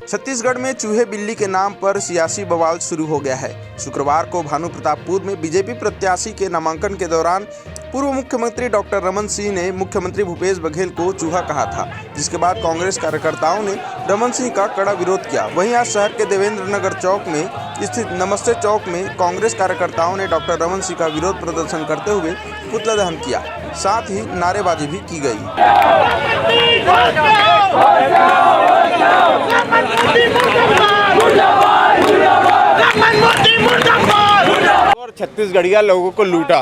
छत्तीसगढ़ में चूहे बिल्ली के नाम पर सियासी बवाल शुरू हो गया है। शुक्रवार को भानु प्रतापपुर में बीजेपी प्रत्याशी के नामांकन के दौरान पूर्व मुख्यमंत्री डॉक्टर रमन सिंह ने मुख्यमंत्री भूपेश बघेल को चूहा कहा था, जिसके बाद कांग्रेस कार्यकर्ताओं ने रमन सिंह का कड़ा विरोध किया। वहीं आज शहर के देवेंद्र नगर चौक में स्थित नमस्ते चौक में कांग्रेस कार्यकर्ताओं ने डॉक्टर रमन सिंह का विरोध प्रदर्शन करते हुए पुतला दहन किया, साथ ही नारेबाजी भी की गई। और छत्तीसगढ़िया लोगों को लूटा।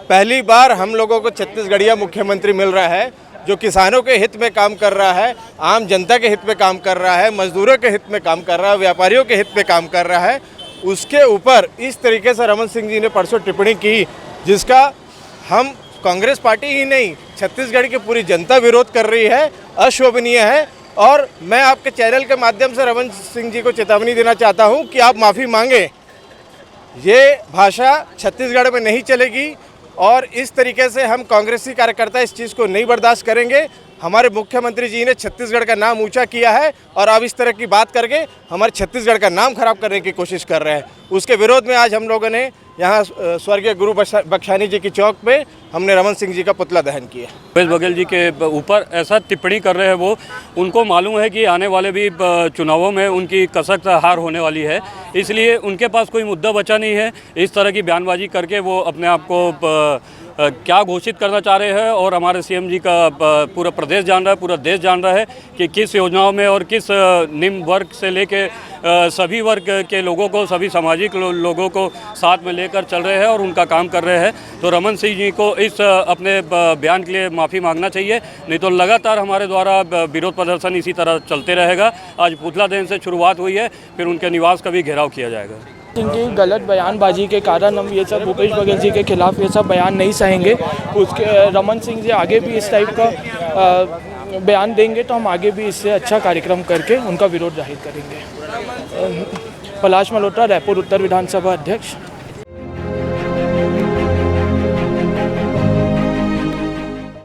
पहली बार हम लोगों को छत्तीसगढ़िया मुख्यमंत्री मिल रहा है जो किसानों के हित में काम कर रहा है, आम जनता के हित में काम कर रहा है, मजदूरों के हित में काम कर रहा है, व्यापारियों के हित में काम कर रहा है। उसके ऊपर इस तरीके से रमन सिंह जी ने परसों टिप्पणी की, जिसका हम कांग्रेस पार्टी ही नहीं छत्तीसगढ़ की पूरी जनता विरोध कर रही है, अशोभनीय है। और मैं आपके चैनल के माध्यम से रमन सिंह जी को चेतावनी देना चाहता हूं कि आप माफ़ी मांगें। ये भाषा छत्तीसगढ़ में नहीं चलेगी और इस तरीके से हम कांग्रेसी कार्यकर्ता इस चीज़ को नहीं बर्दाश्त करेंगे। हमारे मुख्यमंत्री जी ने छत्तीसगढ़ का नाम ऊंचा किया है और अब इस तरह की बात करके हमारे छत्तीसगढ़ का नाम खराब करने की कोशिश कर रहे हैं। उसके विरोध में आज हम लोगों ने यहाँ स्वर्गीय गुरु बख्शानी जी की चौक पे हमने रमन सिंह जी का पुतला दहन किया। भूपेश बघेल जी के ऊपर ऐसा टिप्पणी कर रहे हैं वो, उनको मालूम है कि आने वाले भी चुनावों में उनकी कसक हार होने वाली है, इसलिए उनके पास कोई मुद्दा बचा नहीं है। इस तरह की बयानबाजी करके वो अपने आप को क्या घोषित करना चाह रहे हैं और हमारे सीएम जी का पूरा प्रदेश जान रहा है, पूरा देश जान रहा है कि किस योजनाओं में और किस निम्न वर्ग से लेके सभी वर्ग के लोगों को, सभी सामाजिक लोगों को साथ में लेकर चल रहे हैं और उनका काम कर रहे हैं। तो रमन सिंह जी को इस अपने बयान के लिए माफ़ी मांगना चाहिए, नहीं तो लगातार हमारे द्वारा विरोध प्रदर्शन इसी तरह चलते रहेगा। आज पुतला दहन से शुरुआत हुई है, फिर उनके निवास का भी घेराव किया जाएगा। इनकी गलत बयानबाजी के कारण हम ये सब भूपेश बघेल जी के खिलाफ ये सब बयान नहीं सहेंगे। उसके रमन सिंह जी आगे भी इस टाइप का बयान देंगे तो हम आगे भी इससे अच्छा कार्यक्रम करके उनका विरोध जाहिर करेंगे। पलाश मल्होत्रा, रायपुर उत्तर विधानसभा अध्यक्ष।